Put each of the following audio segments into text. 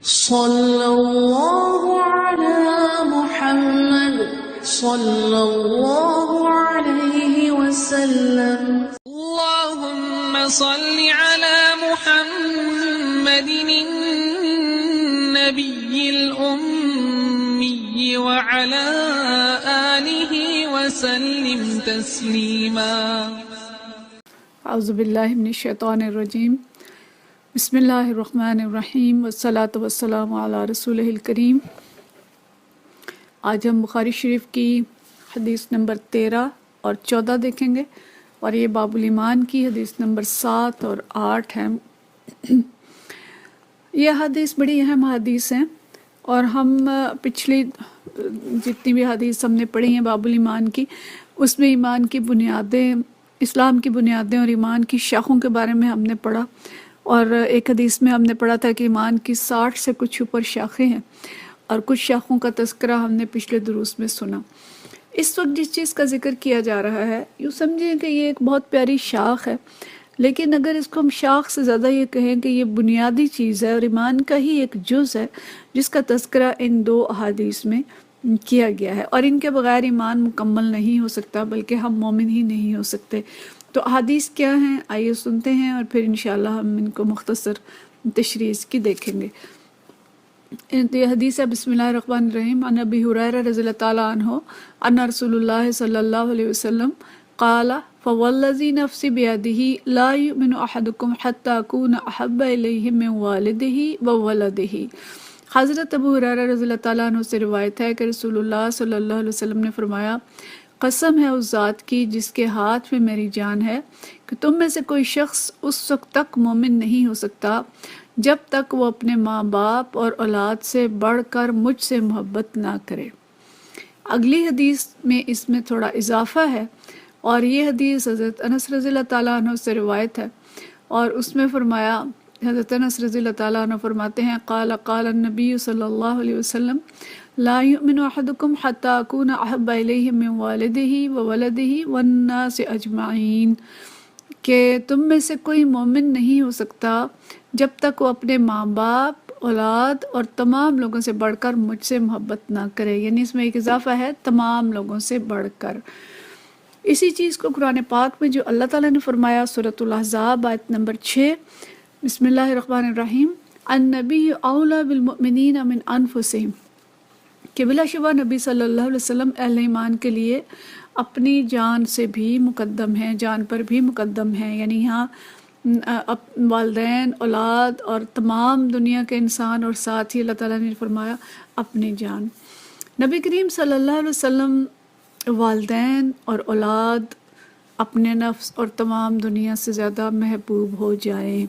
صلی اللہ علی محمد صلی اللہ علیہ وسلم. اللهم صل على محمد النبي الأمي وعلى آله وسلم تسليما. اعوذ باللہ من الشیطان الرجیم. بسم اللہ الرحمن الرحیم والصلاة والسلام علی رسولہ الکریم. آج ہم بخاری شریف کی حدیث نمبر 13 اور 14 دیکھیں گے، اور یہ باب الایمان کی حدیث نمبر 7 اور 8 ہیں. یہ حدیث بڑی اہم حدیث ہیں، اور ہم پچھلی جتنی بھی حدیث ہم نے پڑھی ہیں باب الایمان کی، اس میں ایمان کی بنیادیں، اسلام کی بنیادیں اور ایمان کی شاخوں کے بارے میں ہم نے پڑھا. اور ایک حدیث میں ہم نے پڑھا تھا کہ ایمان کی 60 سے کچھ اوپر شاخیں ہیں، اور کچھ شاخوں کا تذکرہ ہم نے پچھلے دروس میں سنا. اس وقت جس چیز کا ذکر کیا جا رہا ہے، یوں سمجھیں کہ یہ ایک بہت پیاری شاخ ہے، لیکن اگر اس کو ہم شاخ سے زیادہ یہ کہیں کہ یہ بنیادی چیز ہے اور ایمان کا ہی ایک جز ہے، جس کا تذکرہ ان دو احادیث میں کیا گیا ہے، اور ان کے بغیر ایمان مکمل نہیں ہو سکتا، بلکہ ہم مومن ہی نہیں ہو سکتے. تو احادیث کیا ہیں، آئیے سنتے ہیں، اور پھر انشاءاللہ ہم ان کو مختصر تشریح کی دیکھیں گے. یہ حدیث ہے، بسم اللہ الرحمن الرحیم. عن ابی ہریرہ رضی اللہ تعالیٰ عنہ ان رسول اللہ صلی اللہ علیہ وسلم قال فوالذی نفسی بیدہ لا یؤمن احدکم حتی اکون احب الیہ من والدہ وولدہ. حضرت ابو ہریرہ رضی اللہ تعالیٰ عنہ سے روایت ہے کہ رسول اللہ صلی اللہ علیہ وسلم نے فرمایا، قسم ہے اس ذات کی جس کے ہاتھ میں میری جان ہے کہ تم میں سے کوئی شخص اس وقت تک مومن نہیں ہو سکتا جب تک وہ اپنے ماں باپ اور اولاد سے بڑھ کر مجھ سے محبت نہ کرے. اگلی حدیث میں اس میں تھوڑا اضافہ ہے، اور یہ حدیث حضرت انس رضی اللہ تعالیٰ عنہ سے روایت ہے، اور اس میں فرمایا، حضرت انس رضی اللہ تعالیٰ عنہ فرماتے ہیں، قال قال النبی صلی اللہ علیہ وسلم لا یؤمن احدکم حتی اکون احب الیہ من والدہ وولدہ والناس اجمعین، کہ تم میں سے کوئی مومن نہیں ہو سکتا جب تک وہ اپنے ماں باپ، اولاد اور تمام لوگوں سے بڑھ کر مجھ سے محبت نہ کرے. یعنی اس میں ایک اضافہ ہے، تمام لوگوں سے بڑھ کر. اسی چیز کو قرآن پاک میں جو اللہ تعالیٰ نے فرمایا، سورۃ الاحزاب آیت نمبر 6، بسم اللہ الرحمن الرحیم. النبی اولی بالمؤمنین من انفسہم، کہ بلا شبہ نبی صلی اللہ علیہ وسلم اہل ایمان کے لیے اپنی جان سے بھی مقدم ہیں، جان پر بھی مقدم ہیں. یعنی یہاں والدین، اولاد اور تمام دنیا کے انسان، اور ساتھ ہی اللہ تعالیٰ نے فرمایا اپنی جان. نبی کریم صلی اللہ علیہ وسلم والدین اور اولاد، اپنے نفس اور تمام دنیا سے زیادہ محبوب ہو جائیں.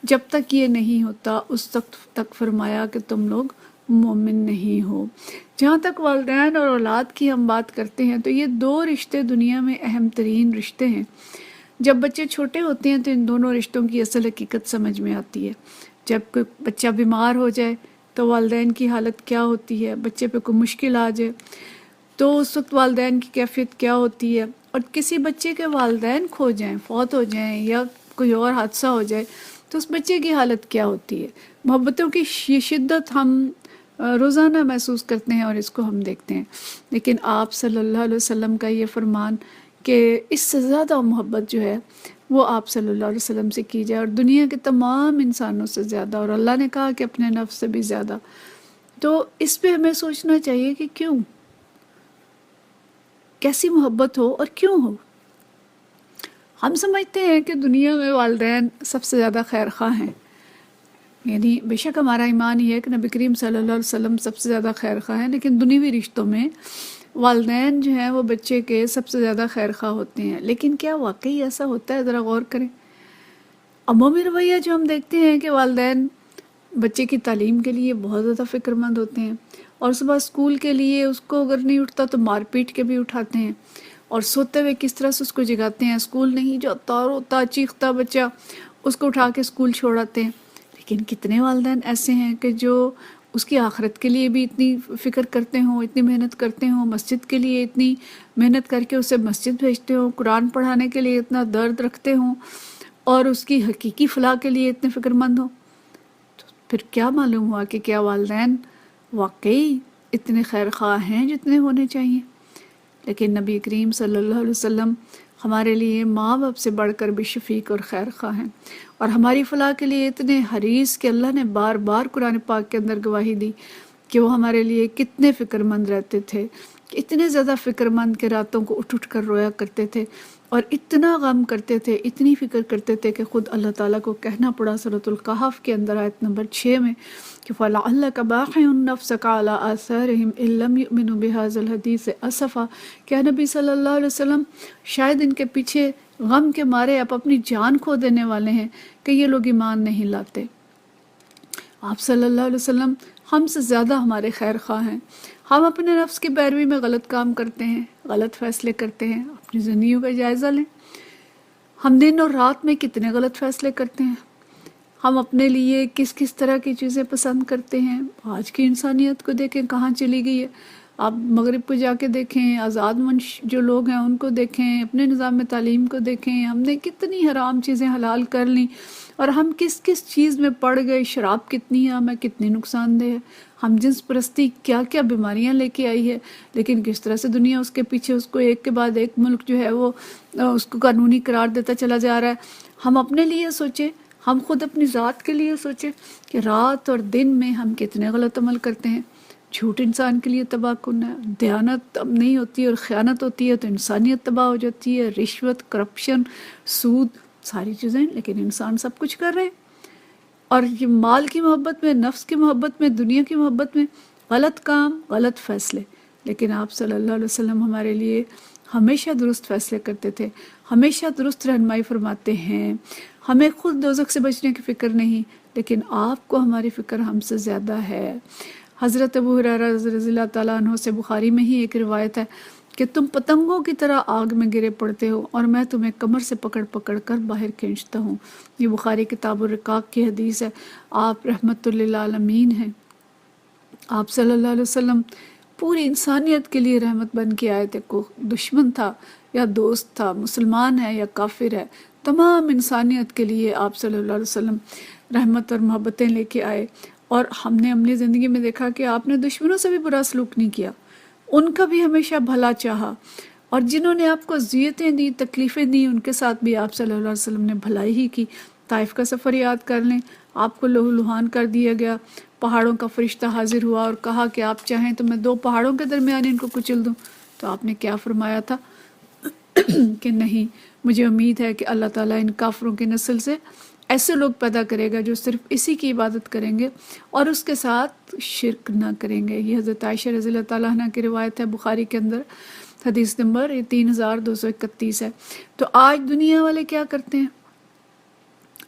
جب تک یہ نہیں ہوتا اس وقت تک فرمایا کہ تم لوگ مومن نہیں ہو. جہاں تک والدین اور اولاد کی ہم بات کرتے ہیں، تو یہ دو رشتے دنیا میں اہم ترین رشتے ہیں. جب بچے چھوٹے ہوتے ہیں تو ان دونوں رشتوں کی اصل حقیقت سمجھ میں آتی ہے. جب کوئی بچہ بیمار ہو جائے تو والدین کی حالت کیا ہوتی ہے، بچے پہ کوئی مشکل آ جائے تو اس وقت والدین کی کیفیت کیا ہوتی ہے، اور کسی بچے کے والدین کھو جائیں، فوت ہو جائیں، یا کوئی اور حادثہ ہو جائے تو اس بچے کی حالت کیا ہوتی ہے. محبتوں کی یہ شدت ہم روزانہ محسوس کرتے ہیں، اور اس کو ہم دیکھتے ہیں. لیکن آپ صلی اللہ علیہ وسلم کا یہ فرمان کہ اس سے زیادہ محبت جو ہے وہ آپ صلی اللہ علیہ وسلم سے کی جائے، اور دنیا کے تمام انسانوں سے زیادہ، اور اللہ نے کہا کہ اپنے نفس سے بھی زیادہ. تو اس پہ ہمیں سوچنا چاہیے کہ کیوں، کیسی محبت ہو اور کیوں ہو. ہم سمجھتے ہیں کہ دنیا میں والدین سب سے زیادہ خیر خواہ ہیں. یعنی بے شک ہمارا ایمان یہ ہے کہ نبی کریم صلی اللہ علیہ وسلم سب سے زیادہ خیر خواہ ہیں، لیکن دنیوی رشتوں میں والدین جو ہیں وہ بچے کے سب سے زیادہ خیر خواہ ہوتے ہیں. لیکن کیا واقعی ایسا ہوتا ہے؟ ذرا غور کریں. عمومی رویہ جو ہم دیکھتے ہیں کہ والدین بچے کی تعلیم کے لیے بہت زیادہ فکر مند ہوتے ہیں، اور صبح اسکول کے لیے اس کو اگر نہیں اٹھتا تو مار پیٹ کے بھی اٹھاتے ہیں، اور سوتے ہوئے کس طرح سے اس کو جگاتے ہیں. اسکول نہیں جاتا، روتا چیختا بچہ، اس کو اٹھا کے اسکول چھوڑاتے ہیں. لیکن کتنے والدین ایسے ہیں کہ جو اس کی آخرت کے لیے بھی اتنی فکر کرتے ہوں، اتنی محنت کرتے ہوں، مسجد کے لیے اتنی محنت کر کے اسے مسجد بھیجتے ہوں، قرآن پڑھانے کے لیے اتنا درد رکھتے ہوں، اور اس کی حقیقی فلاح کے لیے اتنے فکر مند ہوں. تو پھر کیا معلوم ہوا کہ کیا والدین واقعی اتنے خیر خواہ ہیں جتنے ہونے چاہیے؟ لیکن نبی کریم صلی اللہ علیہ وسلم ہمارے لیے ماں باپ سے بڑھ کر بھی شفیق اور خیر خواہ ہیں، اور ہماری فلاح کے لیے اتنے حریص کہ اللہ نے بار بار قرآن پاک کے اندر گواہی دی کہ وہ ہمارے لیے کتنے فکر مند رہتے تھے، کہ اتنے زیادہ فکر مند کہ راتوں کو اٹھ اٹھ کر رویا کرتے تھے اور اتنا غم کرتے تھے، اتنی فکر کرتے تھے کہ خود اللہ تعالیٰ کو کہنا پڑا سورۃ الکہف کے اندر آیت نمبر 6 میں کہ فَلَعَلَّكَ بَاخِعٌ نَفْسَكَ عَلَىٰ آثَارِهِمْ إِن لَّمْ يُؤْمِنُوا بِهَٰذَا الْحَدِيثِ أَسَفًا، کہ نبی صلی اللہ علیہ وسلم شاید ان کے پیچھے غم کے مارے آپ اپنی جان کھو دینے والے ہیں کہ یہ لوگ ایمان نہیں لاتے۔ آپ صلی اللہ علیہ وسلم ہم سے زیادہ ہمارے خیر خواہ ہیں۔ ہم اپنے نفس کی پیروی میں غلط کام کرتے ہیں، غلط فیصلے کرتے ہیں۔ اپنی زندگیوں کا جائزہ لیں، ہم دن اور رات میں کتنے غلط فیصلے کرتے ہیں، ہم اپنے لیے کس کس طرح کی چیزیں پسند کرتے ہیں۔ آج کی انسانیت کو دیکھیں کہاں چلی گئی ہے، آپ مغرب کو جا کے دیکھیں، آزاد منش جو لوگ ہیں ان کو دیکھیں، اپنے نظام تعلیم کو دیکھیں، ہم نے کتنی حرام چیزیں حلال کر لیں، اور ہم کس کس چیز میں پڑ گئے، شراب کتنی عام ہے، کتنی نقصان دہ ہے، ہم جنس پرستی کیا کیا بیماریاں لے کے آئی ہے، لیکن کس طرح سے دنیا اس کے پیچھے اس کو ایک کے بعد ایک ملک جو ہے وہ اس کو قانونی قرار دیتا چلا جا رہا ہے۔ ہم اپنے لیے سوچیں، ہم خود اپنی ذات کے لیے سوچیں کہ رات اور دن میں ہم کتنے غلط عمل کرتے ہیں۔ جھوٹ انسان کے لیے تباہ کن ہے، دیانت اب نہیں ہوتی اور خیانت ہوتی ہے تو انسانیت تباہ ہو جاتی ہے، رشوت، کرپشن، سود، ساری چیزیں، لیکن انسان سب کچھ کر رہے ہیں۔ اور یہ مال کی محبت میں، نفس کی محبت میں، دنیا کی محبت میں غلط کام، غلط فیصلے، لیکن آپ صلی اللہ علیہ وسلم ہمارے لیے ہمیشہ درست فیصلے کرتے تھے، ہمیشہ درست رہنمائی فرماتے ہیں۔ ہمیں خود دوزخ سے بچنے کی فکر نہیں، لیکن آپ کو ہماری فکر ہم سے زیادہ ہے۔ حضرت ابو ہریرہ رضی اللہ تعالیٰ عنہ سے بخاری میں ہی ایک روایت ہے کہ تم پتنگوں کی طرح آگ میں گرے پڑتے ہو اور میں تمہیں کمر سے پکڑ پکڑ کر باہر کھینچتا ہوں۔ یہ بخاری کتاب الرقاق کی حدیث ہے۔ آپ رحمت للعالمین ہیں۔ آپ صلی اللہ علیہ وسلم پوری انسانیت کے لیے رحمت بن کے آئے تھے، کوئی دشمن تھا یا دوست تھا، مسلمان ہے یا کافر ہے، تمام انسانیت کے لیے آپ صلی اللہ علیہ وسلم رحمت اور محبتیں لے کے آئے۔ اور ہم نے اپنی زندگی میں دیکھا کہ آپ نے دشمنوں سے بھی برا سلوک نہیں کیا، ان کا بھی ہمیشہ بھلا چاہا، اور جنہوں نے آپ کو اذیتیں دی، تکلیفیں دی، ان کے ساتھ بھی آپ صلی اللہ علیہ وسلم نے بھلائی ہی کی۔ طائف کا سفر یاد کر لیں، آپ کو لہو لہان کر دیا گیا، پہاڑوں کا فرشتہ حاضر ہوا اور کہا کہ آپ چاہیں تو میں 2 پہاڑوں کے درمیان ان کو کچل دوں، تو آپ نے کیا فرمایا تھا کہ نہیں، مجھے امید ہے کہ اللہ تعالیٰ ان کافروں کی نسل سے ایسے لوگ پیدا کرے گا جو صرف اسی کی عبادت کریں گے اور اس کے ساتھ شرک نہ کریں گے۔ یہ حضرت عائشہ رضی اللہ تعالیٰ عنہ کی روایت ہے، بخاری کے اندر حدیث نمبر 3231 ہے۔ تو آج دنیا والے کیا کرتے ہیں؟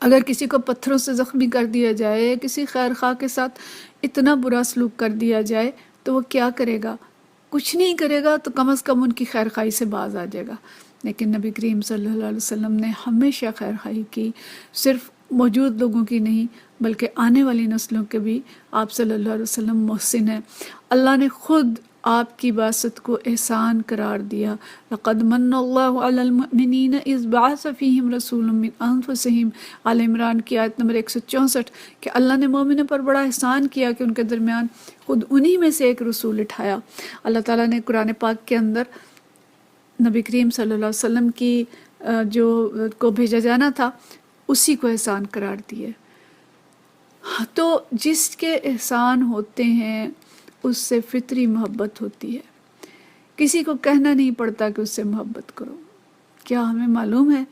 اگر کسی کو پتھروں سے زخمی کر دیا جائے، کسی خیر خواہ کے ساتھ اتنا برا سلوک کر دیا جائے تو وہ کیا کرے گا؟ کچھ نہیں کرے گا، تو کم از کم ان کی خیر خواہی سے باز آ جائے گا۔ لیکن نبی کریم صلی اللہ علیہ وسلم نے ہمیشہ خیر خواہی کی، صرف موجود لوگوں کی نہیں بلکہ آنے والی نسلوں کے بھی آپ صلی اللہ علیہ وسلم محسن ہیں۔ اللہ نے خود آپ کی بعثت کو احسان قرار دیا۔ لقد من اللہ علی المؤمنین اذ بعث فیہم رسول من انفسہم، آل عمران کی آیت نمبر 164، کہ اللہ نے مومنوں پر بڑا احسان کیا کہ ان کے درمیان خود انہی میں سے ایک رسول اٹھایا۔ اللہ تعالیٰ نے قرآن پاک کے اندر نبی کریم صلی اللہ علیہ وسلم کی جو کو بھیجا جانا تھا اسی کو احسان قرار دیے۔ تو جس کے احسان ہوتے ہیں اس سے فطری محبت ہوتی ہے، کسی کو کہنا نہیں پڑتا کہ اس سے محبت کرو۔ کیا ہمیں معلوم ہے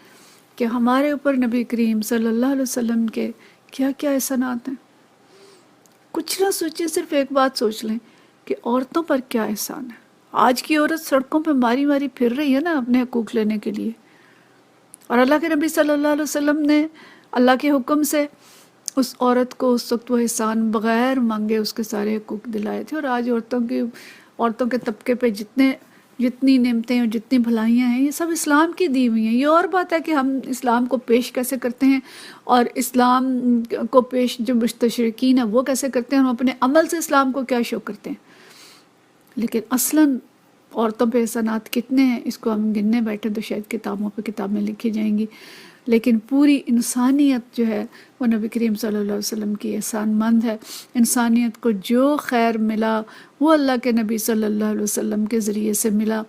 کہ ہمارے اوپر نبی کریم صلی اللہ علیہ وسلم کے کیا کیا احسانات ہیں؟ کچھ نہ سوچیں، صرف ایک بات سوچ لیں کہ عورتوں پر کیا احسان ہے۔ آج کی عورت سڑکوں پہ ماری ماری پھر رہی ہے نا اپنے حقوق لینے کے لیے، اور اللہ کے نبی صلی اللہ علیہ وسلم نے اللہ کے حکم سے اس عورت کو اس وقت وہ احسان بغیر مانگے اس کے سارے حقوق دلائے تھے۔ اور آج عورتوں کے طبقے پہ جتنی نعمتیں اور جتنی بھلائیاں ہیں یہ سب اسلام کی دی ہوئی ہیں۔ یہ اور بات ہے کہ ہم اسلام کو پیش کیسے کرتے ہیں اور اسلام کو پیش جو مستشرقین ہیں وہ کیسے کرتے ہیں، ہم اپنے عمل سے اسلام کو کیا شو کرتے ہیں، لیکن اصلاً عورتوں پہ احسانات کتنے ہیں اس کو ہم گننے بیٹھے تو شاید کتابوں پہ کتابیں لکھی جائیں گی۔ لیکن پوری انسانیت جو ہے وہ نبی کریم صلی اللہ علیہ وسلم کی احسان مند ہے. انسانیت کو جو خیر ملا وہ اللہ کے نبی صلی اللہ علیہ وسلم کے ذریعے سے ملا.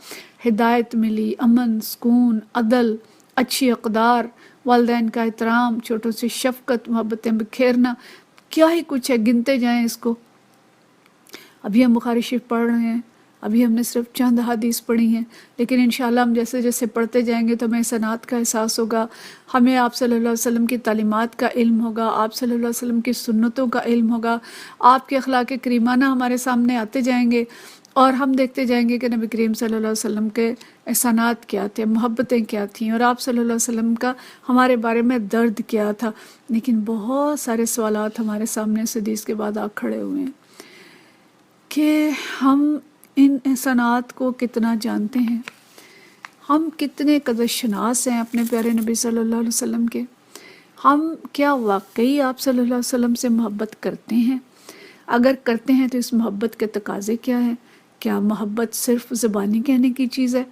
ہدایت ملی، امن، سکون، عدل، اچھی اقدار، والدین کا احترام، چھوٹوں سے شفقت، محبتیں بکھیرنا، کیا ہی کچھ ہے، گنتے جائیں اس کو. ابھی ہم بخاری شریف پڑھ رہے ہیں، ابھی ہم نے صرف چند حدیث پڑھی ہیں، لیکن انشاءاللہ ہم جیسے جیسے پڑھتے جائیں گے تو ہمیں صنعت کا احساس ہوگا، ہمیں آپ صلی اللہ علیہ وسلم کی تعلیمات کا علم ہوگا، آپ صلی اللہ علیہ وسلم کی سنتوں کا علم ہوگا، آپ کے اخلاق کریمانہ ہمارے سامنے آتے جائیں گے، اور ہم دیکھتے جائیں گے کہ نبی کریم صلی اللہ علیہ وسلم کے احسانات کیا تھے، محبتیں کیا تھیں، اور آپ صلی اللہ علیہ وسلم کا ہمارے بارے میں درد کیا تھا. لیکن بہت سارے سوالات ہمارے سامنے اس حدیث کے بعد آ کھڑے ہوئے ہیں کہ ہم ان احسانات کو کتنا جانتے ہیں، ہم کتنے قدر شناس ہیں اپنے پیارے نبی صلی اللہ علیہ وسلم کے، ہم کیا واقعی آپ صلی اللہ علیہ وسلم سے محبت کرتے ہیں؟ اگر کرتے ہیں تو اس محبت کے تقاضے کیا ہیں؟ کیا محبت صرف زبانی کہنے کی چیز ہے،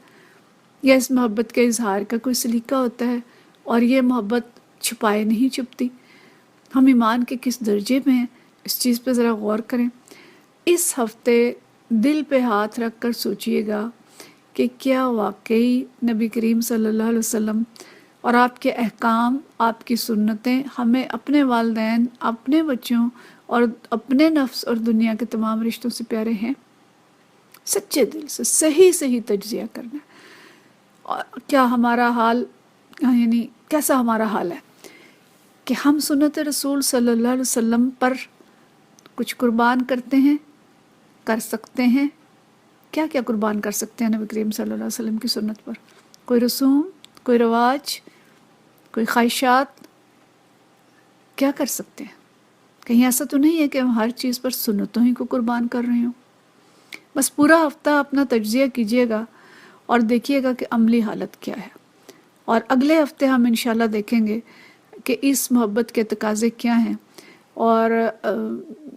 یا اس محبت کے اظہار کا کوئی سلیقہ ہوتا ہے، اور یہ محبت چھپائے نہیں چھپتی؟ ہم ایمان کے کس درجے میں ہیں، اس چیز پہ ذرا غور کریں. اس ہفتے دل پہ ہاتھ رکھ کر سوچئے گا کہ کیا واقعی نبی کریم صلی اللہ علیہ وسلم اور آپ کے احکام، آپ کی سنتیں ہمیں اپنے والدین، اپنے بچوں اور اپنے نفس اور دنیا کے تمام رشتوں سے پیارے ہیں؟ سچے دل سے صحیح تجزیہ کرنا ہے. اور کیا ہمارا حال، یعنی کیسا ہمارا حال ہے کہ ہم سنت رسول صلی اللہ علیہ وسلم پر کچھ قربان کرتے ہیں، کر سکتے ہیں؟ کیا کیا قربان کر سکتے ہیں نبی کریم صلی اللہ علیہ وسلم کی سنت پر؟ کوئی رسوم، کوئی رواج، کوئی خواہشات، کیا کر سکتے ہیں؟ کہیں ایسا تو نہیں ہے کہ ہم ہر چیز پر سنتوں ہی کو قربان کر رہے ہوں؟ بس پورا ہفتہ اپنا تجزیہ کیجئے گا اور دیکھیے گا کہ عملی حالت کیا ہے، اور اگلے ہفتے ہم انشاءاللہ دیکھیں گے کہ اس محبت کے تقاضے کیا ہیں، اور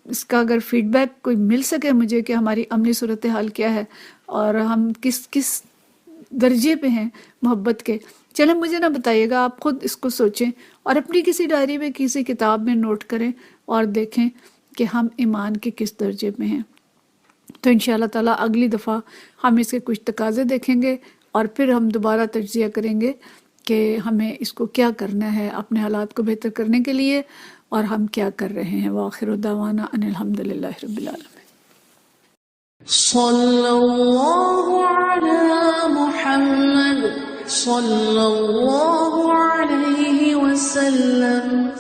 اس کا اگر فیڈ بیک کوئی مل سکے مجھے کہ ہماری عملی صورتحال کیا ہے اور ہم کس درجے پہ ہیں محبت کے، چلیں مجھے نہ بتائیے گا، آپ خود اس کو سوچیں اور اپنی کسی ڈائری میں، کسی کتاب میں نوٹ کریں اور دیکھیں کہ ہم ایمان کے کس درجے میں ہیں. تو انشاءاللہ تعالیٰ اگلی دفعہ ہم اس کے کچھ تقاضے دیکھیں گے، اور پھر ہم دوبارہ تجزیہ کریں گے کہ ہمیں اس کو کیا کرنا ہے اپنے حالات کو بہتر کرنے کے لیے، اور ہم کیا کر رہے ہیں. وآخر دعوانا ان الحمدللہ رب العالمین. صلی اللہ علی محمد صلی اللہ علیہ وسلم.